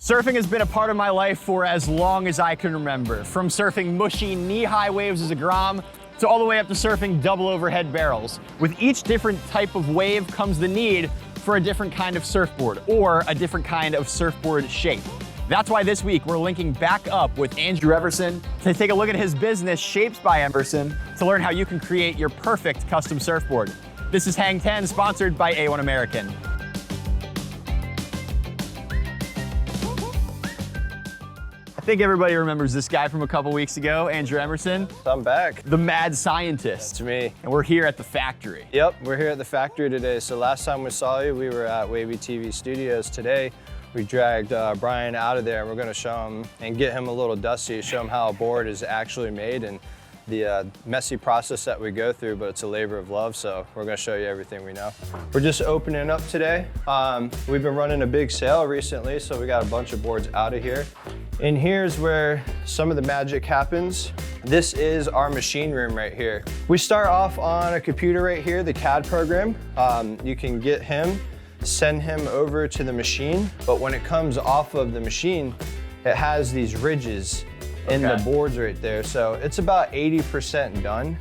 Surfing has been a part of my life for as long as I can remember. From surfing mushy knee-high waves as a Grom, to all the way up to surfing double overhead barrels. With each different type of wave comes the need for a different kind of surfboard or a different kind of surfboard shape. That's why this week we're linking back up with Andrew Everson to take a look at his business, Shapes by Everson, to learn how you can create your perfect custom surfboard. This is Hang 10, sponsored by A1 American. I think everybody remembers this guy from a couple weeks ago, Andrew Emerson. I'm back. The mad scientist. It's me. And we're here at the factory. Yep, we're here at the factory today. So last time we saw you, we were at Wavy TV Studios. Today, we dragged Brian out of there and we're gonna show him and get him a little dusty, show him how a board is actually made and the messy process that we go through, but it's a labor of love, so we're gonna show you everything we know. We're just opening up today. We've been running a big sale recently, so we got a bunch of boards out of here. And here's where some of the magic happens. This is our machine room right here. We start off on a computer right here, the CAD program. You can get him, send him over to the machine, but when it comes off of the machine, it has these ridges in the boards right there. So it's about 80% done.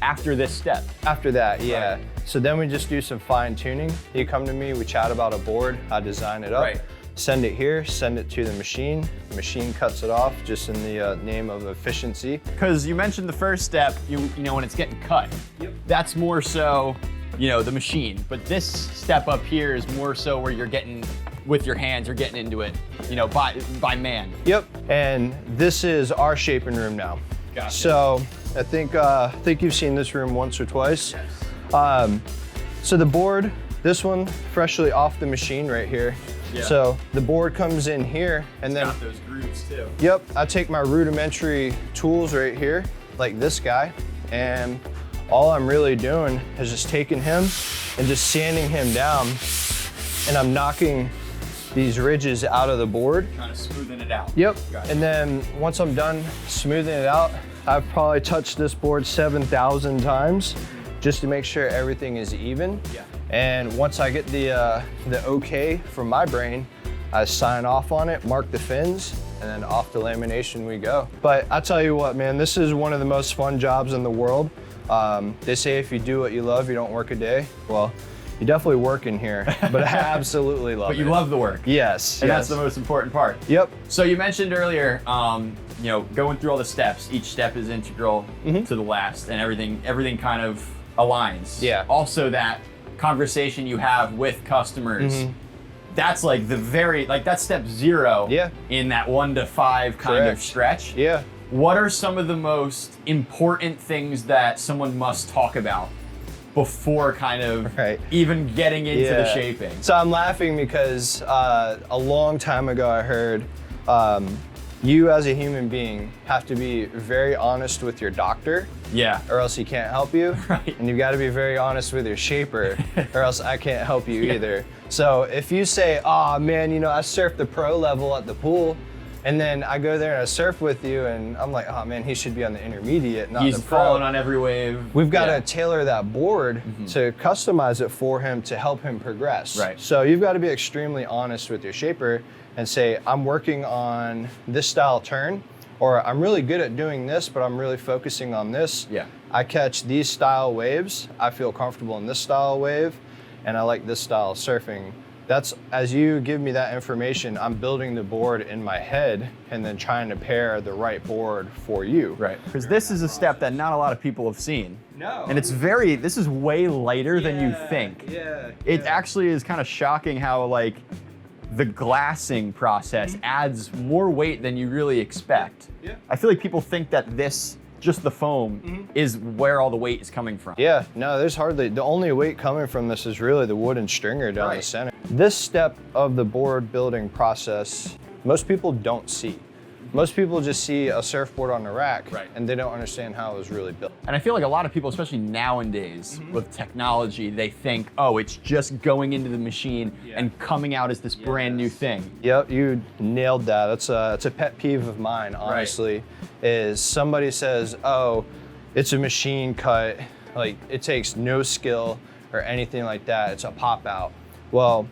After this step? After that, yeah. Right. So then we just do some fine tuning. You come to me, we chat about a board, I design it up, send it here, send it to the machine. The machine cuts it off just in the name of efficiency. Because you mentioned the first step, you know, when it's getting cut. Yep. That's more so, you know, the machine. But this step up here is more so where you're getting, with your hands, you're getting into it, you know, by man. Yep, and this is our shaping room now. Gotcha. So I think you've seen this room once or twice. Yes. So the board, this one, freshly off the machine right here. Yeah. So the board comes in here and then- got those grooves too. Yep, I take my rudimentary tools right here, like this guy, and all I'm really doing is just taking him and just sanding him down, and I'm knocking these ridges out of the board. Kind of smoothing it out. Yep, Gotcha. And then once I'm done smoothing it out, I've probably touched this board 7,000 times just to make sure everything is even. Yeah. And once I get the okay from my brain, I sign off on it, mark the fins, and then off to lamination we go. But I tell you what, man, this is one of the most fun jobs in the world. They say if you do what you love, you don't work a day. Well, you definitely work in here, but I absolutely love it. But you love the work. Yes, And yes. that's the most important part. Yep. So you mentioned earlier, you know, going through all the steps, each step is integral to the last, and everything kind of aligns. Yeah. Also that conversation you have with customers, that's like that's step 0 in that 1 to 5 kind of stretch. Yeah. What are some of the most important things that someone must talk about before kind of even getting into the shaping? So I'm laughing because a long time ago I heard you as a human being have to be very honest with your doctor, or else he can't help you. Right. And you've got to be very honest with your shaper, or else I can't help you either. So if you say, oh man, you know, I surf the pro level at the pool, and then I go there and I surf with you and I'm like, oh man, he should be on the intermediate, not the pro. He's falling on every wave. We've got to tailor that board to customize it for him to help him progress. Right. So you've got to be extremely honest with your shaper and say, I'm working on this style turn, or I'm really good at doing this, but I'm really focusing on this. Yeah. I catch these style waves. I feel comfortable in this style wave, and I like this style of surfing. That's, as you give me that information, I'm building the board in my head and then trying to pair the right board for you. Right, because this is a step that not a lot of people have seen. No. And it's this is way lighter than you think. Yeah. It actually is kind of shocking how like the glassing process adds more weight than you really expect. Yeah. I feel like people think that just the foam is where all the weight is coming from. Yeah, no, there's hardly, the only weight coming from this is really the wooden stringer down the center. This step of the board building process, most people don't see. Most people just see a surfboard on the rack and they don't understand how it was really built. And I feel like a lot of people, especially nowadays with technology, they think, oh, it's just going into the machine and coming out as this brand new thing. Yep, you nailed that. It's a pet peeve of mine, honestly, is somebody says, oh, it's a machine cut, like it takes no skill or anything like that. It's a pop out. Well,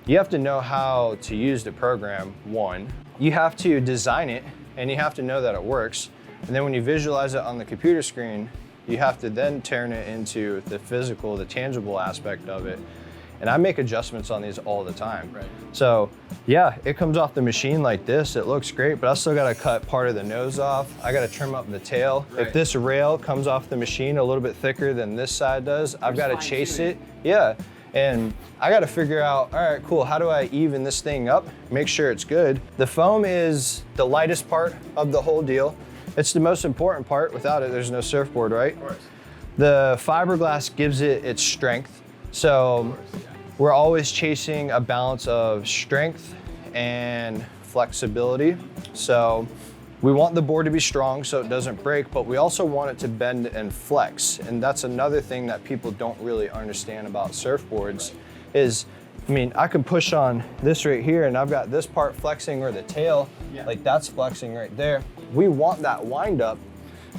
you have to know how to use the program, one. You have to design it, and you have to know that it works. And then when you visualize it on the computer screen, you have to then turn it into the physical, the tangible aspect of it. And I make adjustments on these all the time. Right. So yeah, it comes off the machine like this. It looks great, but I still gotta cut part of the nose off. I gotta trim up the tail. Right. If this rail comes off the machine a little bit thicker than this side does, I've gotta chase it. Yeah, and I gotta figure out, all right, cool, how do I even this thing up, make sure it's good? The foam is the lightest part of the whole deal. It's the most important part. Without it, there's no surfboard, right? Of course. The fiberglass gives it its strength. So we're always chasing a balance of strength and flexibility. So we want the board to be strong so it doesn't break, but we also want it to bend and flex. And that's another thing that people don't really understand about surfboards is, I mean, I can push on this right here and I've got this part flexing, or the tail, like that's flexing right there. We want that wind up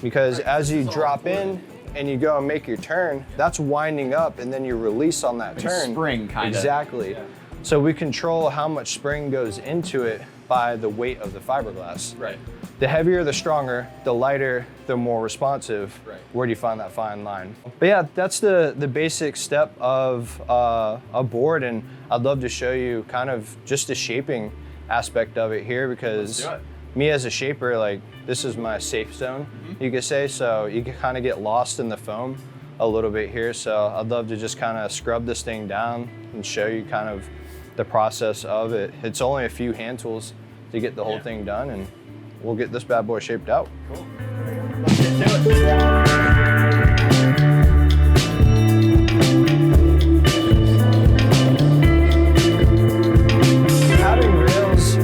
because as you drop in and you go and make your turn, that's winding up, and then you release on that turn. Spring, kind of. Exactly. Yeah. So we control how much spring goes into it by the weight of the fiberglass. Right. The heavier, the stronger. The lighter, the more responsive. Right. Where do you find that fine line? But yeah, that's the basic step of a board, and I'd love to show you kind of just the shaping aspect of it here, because me as a shaper, like, this is my safe zone, you could say. So you can kind of get lost in the foam a little bit here. So I'd love to just kind of scrub this thing down and show you kind of the process of it. It's only a few hand tools to get the whole thing done, and we'll get this bad boy shaped out. Cool. Let's get to it.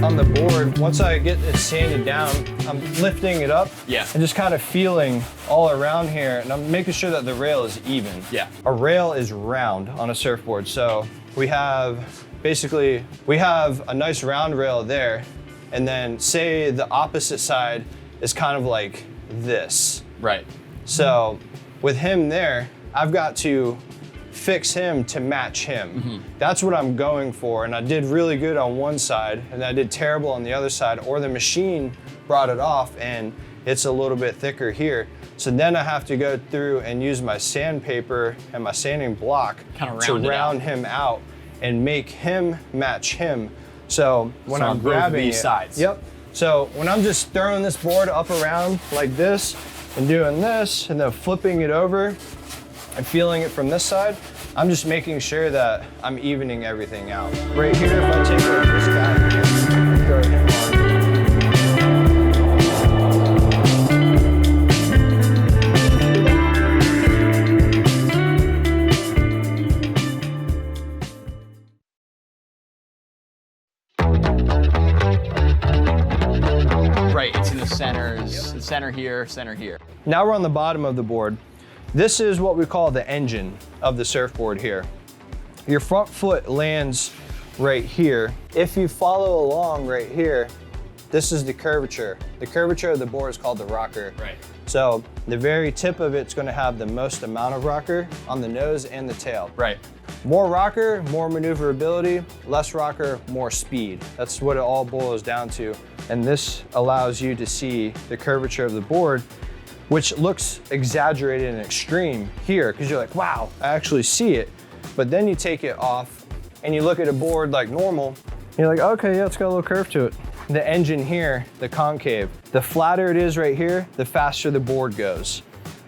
On the board, once I get it sanded down, I'm lifting it up and just kind of feeling all around here, and I'm making sure that the rail is even. Yeah. A rail is round on a surfboard, so we have a nice round rail there, and then say the opposite side is kind of like this. Right. So with him there, I've got to fix him to match him. That's what I'm going for, and I did really good on one side and I did terrible on the other side, or the machine brought it off and it's a little bit thicker here. So then I have to go through and use my sandpaper and my sanding block to round him out and make him match him. So when I'm grabbing these sides. Yep. So when I'm just throwing this board up around like this and doing this and then flipping it over and feeling it from this side, I'm just making sure that I'm evening everything out. Right here, if I take like this guy here, throw him on. Right, it's in the centers, center here, center here. Now we're on the bottom of the board. This is what we call the engine of the surfboard here. Your front foot lands right here. If you follow along right here, this is the curvature. The curvature of the board is called the rocker. Right. So the very tip of it's gonna have the most amount of rocker on the nose and the tail. Right. More rocker, more maneuverability, less rocker, more speed. That's what it all boils down to. And this allows you to see the curvature of the board, which looks exaggerated and extreme here, because you're like, wow, I actually see it. But then you take it off and you look at a board like normal, and you're like, okay, yeah, it's got a little curve to it. The engine here, the concave, the flatter it is right here, the faster the board goes.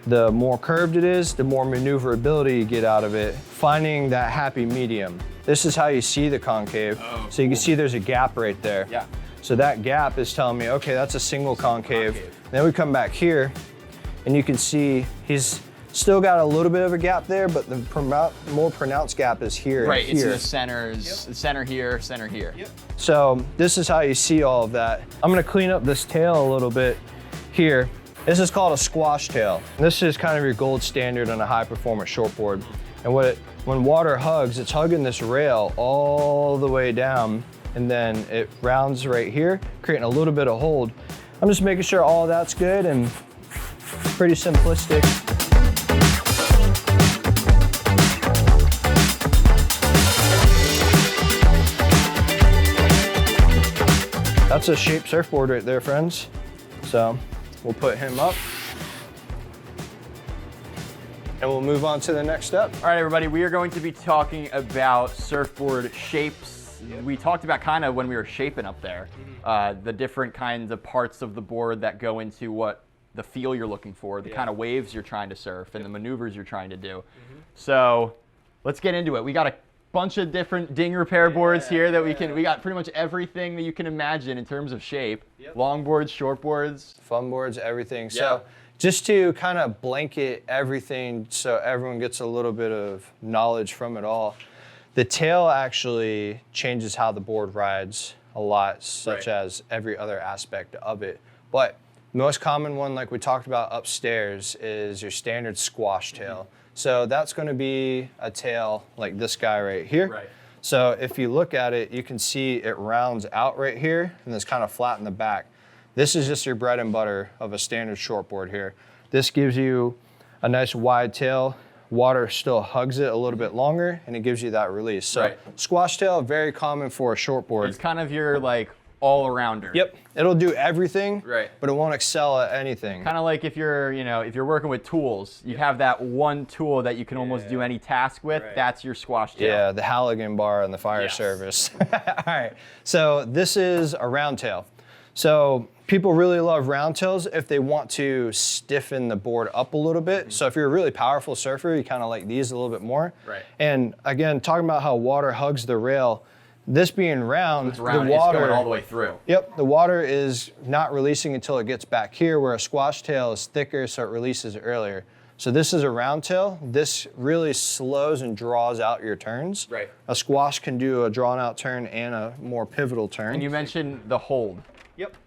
The more curved it is, the more maneuverability you get out of it, finding that happy medium. This is how you see the concave. Oh, so you can see there's a gap right there. Yeah. So that gap is telling me, okay, that's a single concave. Then we come back here, and you can see he's still got a little bit of a gap there, but the more pronounced gap is here. Right, and it's here. in the centers, center here, center here. Yep. So this is how you see all of that. I'm gonna clean up this tail a little bit here. This is called a squash tail. This is kind of your gold standard on a high performance shortboard. And when water hugs, it's hugging this rail all the way down, and then it rounds right here, creating a little bit of hold. I'm just making sure all that's good and pretty simplistic. that's a Shape surfboard right there, friends. So we'll put him up and we'll move on to the next step. All right, everybody, we are going to be talking about surfboard shapes. We talked about kind of when we were shaping up there, the different kinds of parts of the board that go into what the feel you're looking for, the kind of waves you're trying to surf, and the maneuvers you're trying to do. So let's get into it. We got a bunch of different ding repair boards here that we got pretty much everything that you can imagine in terms of shape. Longboards, shortboards. Fun boards, everything. So just to kind of blanket everything so everyone gets a little bit of knowledge from it all, the tail actually changes how the board rides a lot, such as every other aspect of it. But the most common one, like we talked about upstairs, is your standard squash tail. So that's going to be a tail like this guy right here. So if you look at it, you can see it rounds out right here and it's kind of flat in the back. This is just your bread and butter of a standard shortboard here. This gives you a nice wide tail. Water still hugs it a little bit longer and it gives you that release. So squash tail, very common for a shortboard. It's kind of your like all-arounder. Yep, it'll do everything, but it won't excel at anything. Kind of like if you're, if you're working with tools, you have that one tool that you can almost do any task with. That's your squash tail. Yeah, the Halligan bar in the fire service. All right, so this is a round tail. So people really love round tails if they want to stiffen the board up a little bit. So if you're a really powerful surfer, you kind of like these a little bit more. And again, talking about how water hugs the rail, this being round, the water it's going all the way through. Yep, the water is not releasing until it gets back here, where a squash tail is thicker, so it releases earlier. So this is a round tail. This really slows and draws out your turns. A squash can do a drawn out turn and a more pivotal turn. And you mentioned the hold.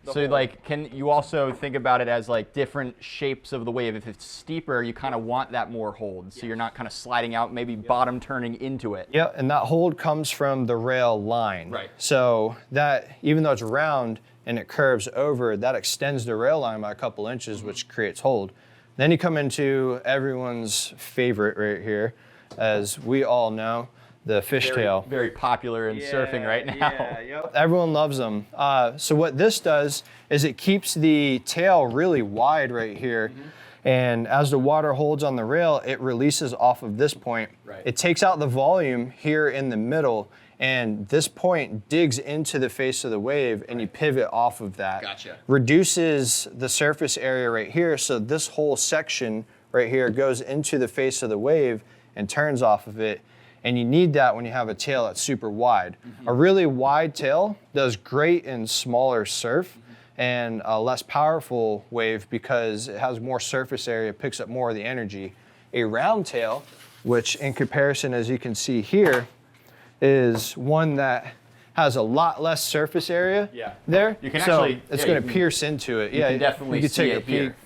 So hold. like, can you also think about it as like different shapes of the wave? If it's steeper, you kind of want that more hold, so you're not kind of sliding out, maybe bottom turning into it. Yeah, and that hold comes from the rail line. So that, even though it's round and it curves over, that extends the rail line by a couple inches, which creates hold. Then you come into everyone's favorite right here, as we all know, the fishtail. Very popular in surfing right now. Everyone loves them. So what this does is it keeps the tail really wide right here. And as the water holds on the rail, it releases off of this point. It takes out the volume here in the middle, and this point digs into the face of the wave, and you pivot off of that. Reduces the surface area right here, so this whole section right here goes into the face of the wave and turns off of it. And you need that when you have a tail that's super wide. A really wide tail does great in smaller surf and a less powerful wave because it has more surface area, picks up more of the energy. A round tail, which in comparison, as you can see here, is one that has a lot less surface area there. You can so actually, it's going to pierce into it. You can definitely see it here.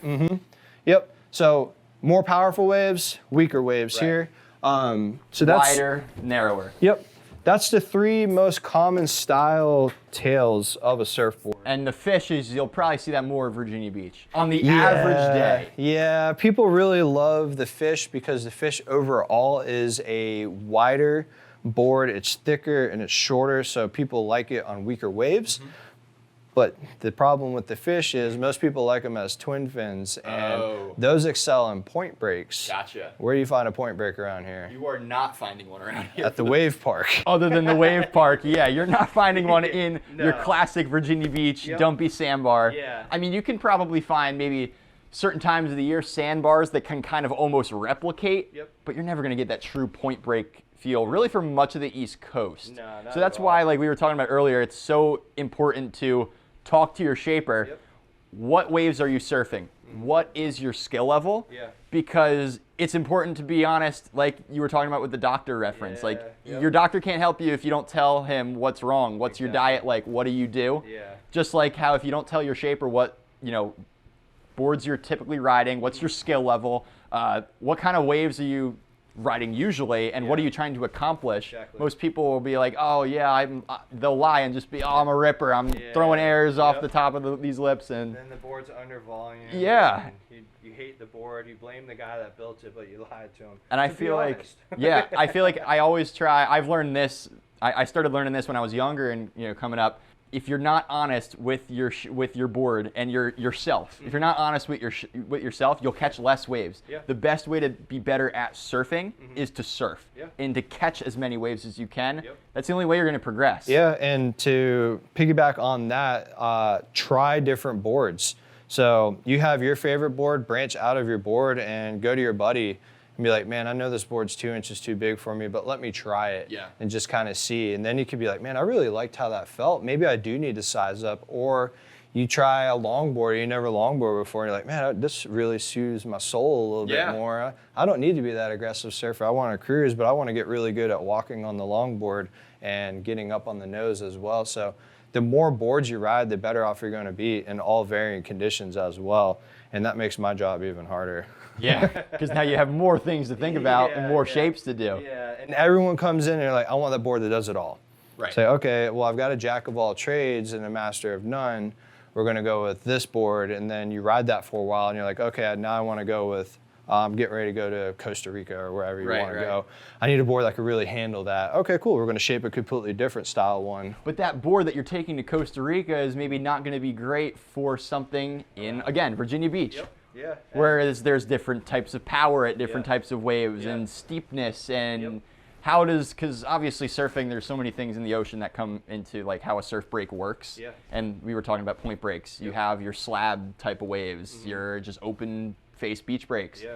Yep. So more powerful waves, weaker waves here. So that's wider, narrower. Yep. That's the three most common style tails of a surfboard. And the fishes, you'll probably see that more at Virginia Beach on the average day. Yeah, people really love the fish because the fish overall is a wider board. It's thicker and it's shorter, so people like it on weaker waves. But the problem with the fish is most people like them as twin fins, and those excel in point breaks. Where do you find a point break around here? You are not finding one around here. At the wave park. Other than the wave park, you're not finding one in your classic Virginia Beach dumpy sandbar. I mean, you can probably find maybe certain times of the year sandbars that can kind of almost replicate, but you're never going to get that true point break feel really for much of the East Coast. So that's why, like we were talking about earlier, it's so important to talk to your shaper. What waves are you surfing? What is your skill level? Because it's important to be honest, like you were talking about with the doctor reference. Like your doctor can't help you if you don't tell him what's wrong. What's your diet like? What do you do? Just like how if you don't tell your shaper what, boards you're typically riding, what's your skill level, what kind of waves are you riding usually, and what are you trying to accomplish? Most people will be like, oh yeah, they'll lie and just be, oh, I'm a ripper, I'm throwing airs off the top of these lips, and then the board's under volume. You hate the board, you blame the guy that built it, but you lied to him. And I feel like, I feel like I always try, I've learned this, I started learning this when I was younger and coming up. if you're not honest with your board and yourself, if you're not honest with yourself, you'll catch less waves. Yeah. The best way to be better at surfing is to surf Yeah. and to catch as many waves as you can. Yep. That's the only way you're going to progress. Yeah, and to piggyback on that, try different boards. So you have your favorite board, branch out of your board and go to your buddy and be like, man, I know this board's 2 inches too big for me, but let me try it. Yeah. And just kind of see. And then you could be like, man, I really liked how that felt. Maybe I do need to size up. Or you try a longboard, you never longboard before, and you're like, man, this really soothes my soul a little bit more. I don't need to be that aggressive surfer. I want to cruise, but I want to get really good at walking on the longboard and getting up on the nose as well. So the more boards you ride, the better off you're going to be in all varying conditions as well. And that makes my job even harder. Yeah, because now you have more things to think about and more shapes to do. Yeah, and everyone comes in and they're like, I want that board that does it all. Right. Say, okay, well, I've got a jack of all trades and a master of none. We're going to go with this board. And then you ride that for a while and you're like, okay, now I want to go with, I'm getting ready to go to Costa Rica or wherever you want to go. I need a board that could really handle that. Okay, cool. We're going to shape a completely different style one. But that board that you're taking to Costa Rica is maybe not going to be great for something in, again, Virginia Beach. Yep. Yeah. Whereas there's different types of power at different types of waves and steepness and how does, because obviously surfing, there's so many things in the ocean that come into like how a surf break works. Yeah. And we were talking about point breaks. You have your slab type of waves, your just open face beach breaks. Yeah.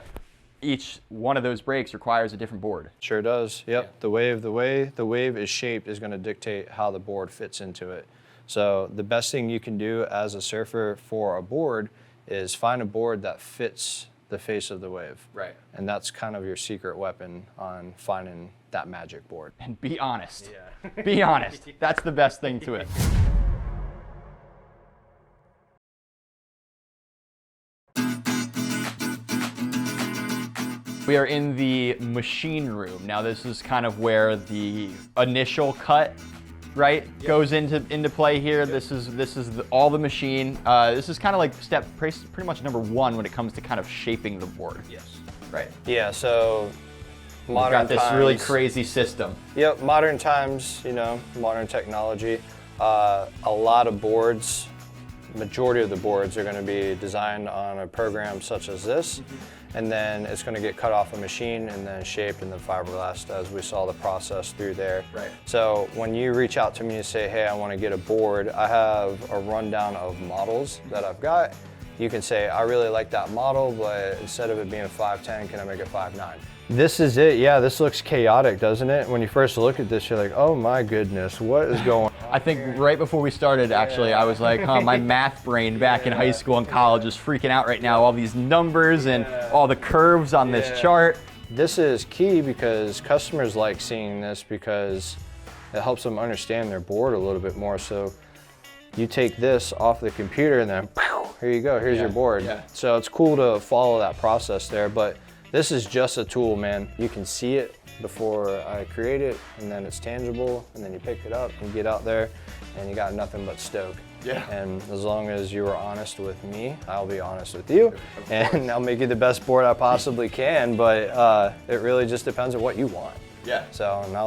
Each one of those breaks requires a different board. Sure does. Yep. The way the wave is shaped is going to dictate how the board fits into it. So the best thing you can do as a surfer for a board is find a board that fits the face of the wave. Right. And that's kind of your secret weapon on finding that magic board. And be honest. Yeah. Be honest. That's the best thing to it. We are in the machine room. Now this is kind of where the initial cut, right, goes into play here. This is all the machine. This is kind of like step pretty much number one when it comes to kind of shaping the board. Yes. Right. Yeah, so We've modern got this times, really crazy system. Yep, modern times, you know, modern technology. A lot of boards, majority of the boards are going to be designed on a program such as this. And then it's going to get cut off a machine and then shaped in the fiberglass as we saw the process through there. Right. So when you reach out to me and say, hey, I want to get a board, I have a rundown of models that I've got. You can say, I really like that model, but instead of it being a 5'10", can I make it 5'9"? This is it. Yeah, this looks chaotic, doesn't it? When you first look at this, you're like, oh my goodness, what is going on? I think right before we started, actually, I was like, huh, my math brain back in high school and college is freaking out right now. All these numbers and all the curves on this chart. This is key because customers like seeing this because it helps them understand their board a little bit more. So you take this off the computer and then here you go, here's your board. Yeah. So it's cool to follow that process there, but this is just a tool, man. You can see it before I create it, and then it's tangible, and then you pick it up and get out there, and you got nothing but stoke. Yeah. And as long as you are honest with me, I'll be honest with you, and I'll make you the best board I possibly can, but it really just depends on what you want. Yeah. So, and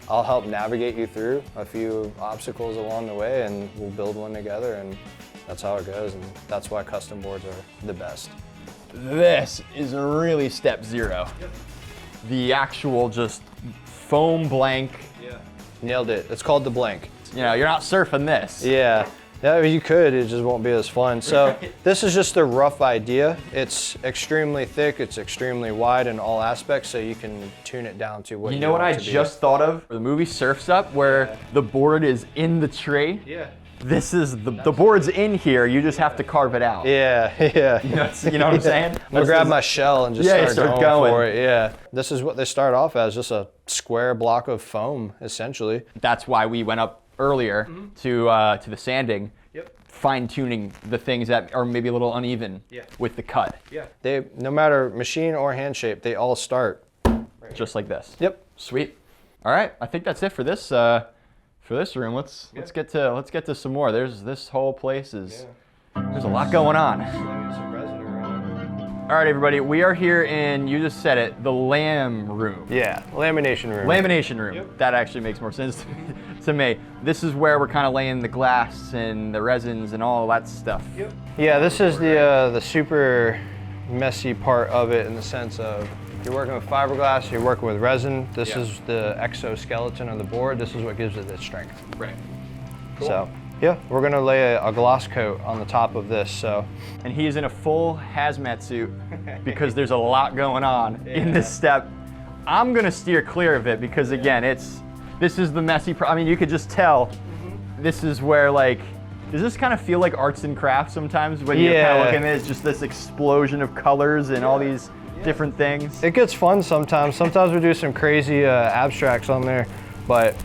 I'll help navigate you through a few obstacles along the way, and we'll build one together, and that's how it goes, and that's why custom boards are the best. This is really step zero. Yep. The actual just foam blank. Yeah. Nailed it. It's called the blank. You know, you're not surfing this. Yeah. Yeah, I mean, you could, it just won't be as fun. So this is just a rough idea. It's extremely thick, it's extremely wide in all aspects, so you can tune it down to what you know what I want it to be. just thought of? The movie Surf's Up, where the board is in the tray. Yeah. This is the board's in here. You just have to carve it out. Yeah, yeah. You know what I'm saying? I'm gonna grab my shell and just start going for it. Yeah. This is what they start off as, just a square block of foam, essentially. That's why we went up earlier to the sanding. Yep. Fine-tuning the things that are maybe a little uneven with the cut. Yeah. They, no matter machine or hand shape, they all start just like this. Yep. Sweet. All right, I think that's it for this room. Let's get to some more. This whole place is there's a lot going on. All right, everybody, we are here in, you just said it, the lamb room. Yeah, lamination room. Lamination room. That actually makes more sense to me. This is where we're kind of laying the glass and the resins and all that stuff. Yep. Yeah, this is the super messy part of it, in the sense of you're working with fiberglass, you're working with resin. This is the exoskeleton of the board. This is what gives it its strength. Right. Cool. So yeah, we're gonna lay a gloss coat on the top of this. So, and he is in a full hazmat suit because there's a lot going on in this step. I'm gonna steer clear of it because again, this is the messy. I mean, you could just tell. This is where, like, does this kind of feel like arts and crafts sometimes when you're kind of looking at it? It's just this explosion of colors and all these different things. It gets fun sometimes. Sometimes we do some crazy abstracts on there, but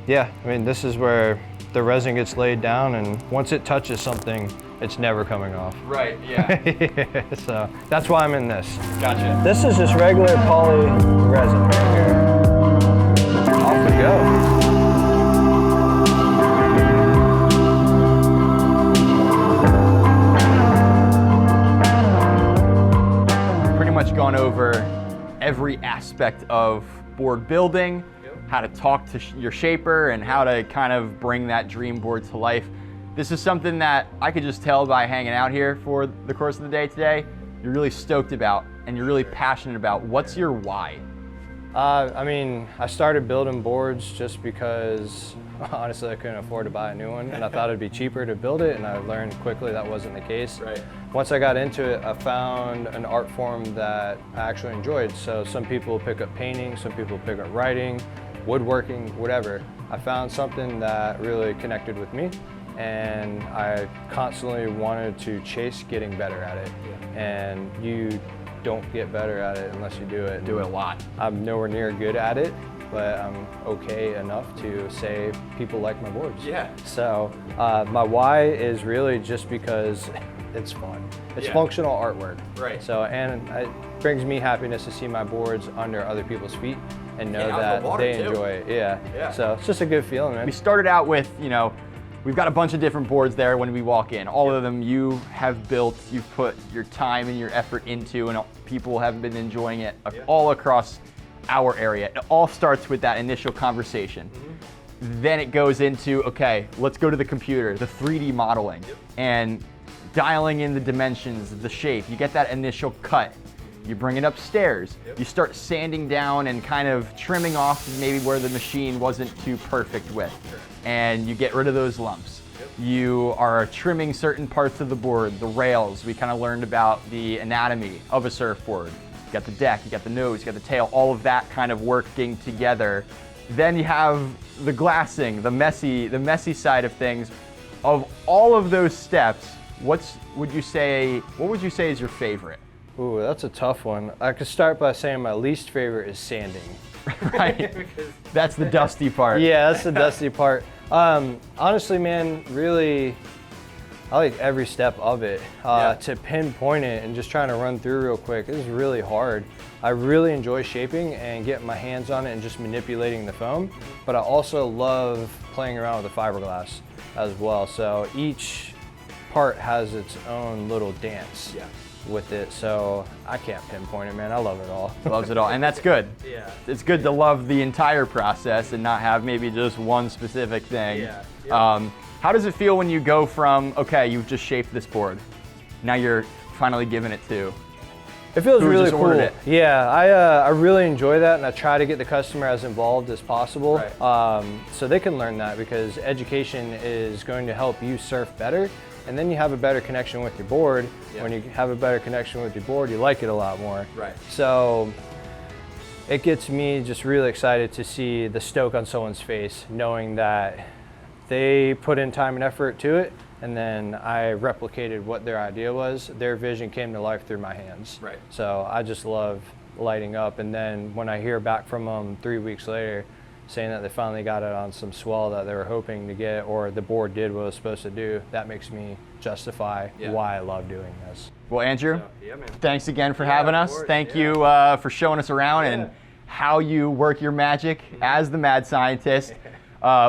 yeah, I mean, this is where the resin gets laid down, and once it touches something, it's never coming off. Right, yeah. Yeah, so that's why I'm in this. Gotcha. This is just regular poly resin right here. Off we go. Much gone over every aspect of board building, how to talk to your shaper, and how to kind of bring that dream board to life. This is something that I could just tell by hanging out here for the course of the day today, you're really stoked about and you're really passionate about. What's your why? I mean, I started building boards just because honestly I couldn't afford to buy a new one, and I thought it'd be cheaper to build it, and I learned quickly that wasn't the case. Right. Once I got into it, I found an art form that I actually enjoyed. So some people pick up painting, some people pick up writing, woodworking, whatever. I found something that really connected with me, and I constantly wanted to chase getting better at it. And you don't get better at it unless you do it. Do it a lot. I'm nowhere near good at it, but I'm okay enough to say people like my boards. Yeah. So my why is really just because it's fun. It's functional artwork. Right. So, and it brings me happiness to see my boards under other people's feet and know that they enjoy it. Yeah. So it's just a good feeling, man. We started out with, we've got a bunch of different boards there when we walk in. All of them you have built, you've put your time and your effort into, and people have been enjoying it all across our area. It all starts with that initial conversation. Then it goes into, okay, let's go to the computer, the 3D modeling, and dialing in the dimensions, the shape. You get that initial cut. You bring it upstairs. You start sanding down and kind of trimming off maybe where the machine wasn't too perfect with. And you get rid of those lumps. You are trimming certain parts of the board, the rails. We kind of learned about the anatomy of a surfboard. You got the deck, you got the nose, you got the tail, all of that kind of working together. Then you have the glassing, the messy side of things. Of all of those steps, what would you say is your favorite? Ooh, that's a tough one. I could start by saying my least favorite is sanding. Right. That's the dusty part. Yeah, that's the dusty part. Honestly, man, really, I like every step of it. To pinpoint it and just trying to run through real quick is really hard. I really enjoy shaping and getting my hands on it and just manipulating the foam, but I also love playing around with the fiberglass as well. So each part has its own little dance with it, so I can't pinpoint it, man. I love it all. Loves it all, and that's good. Yeah. It's good to love the entire process and not have maybe just one specific thing. Yeah. How does it feel when you go from, okay, you've just shaped this board, now you're finally giving it to? It feels really cool. It? Yeah, I really enjoy that, and I try to get the customer as involved as possible, so they can learn that, because education is going to help you surf better. And then you have a better connection with your board. When you have a better connection with your board, you like it a lot more. Right. So it gets me just really excited to see the stoke on someone's face, knowing that they put in time and effort to it, and then I replicated what their idea was. Their vision came to life through my hands. Right. So I just love lighting up. And then when I hear back from them 3 weeks later, saying that they finally got it on some swell that they were hoping to get, or the board did what it was supposed to do, that makes me justify why I love doing this. Well, Andrew, man. Thanks again for having us. Thank you for showing us around and how you work your magic as the mad scientist.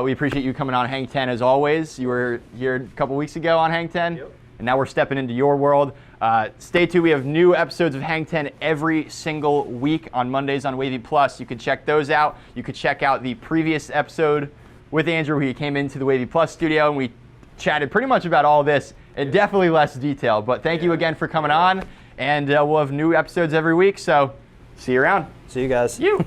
We appreciate you coming on Hang 10 as always. You were here a couple weeks ago on Hang 10, and now we're stepping into your world. Stay tuned. We have new episodes of Hang 10 every single week on Mondays on Wavy Plus. You can check those out. You could check out the previous episode with Andrew. He came into the Wavy Plus studio and we chatted pretty much about all this in definitely less detail. But thank you again for coming on, and we'll have new episodes every week. So see you around. See you guys. You.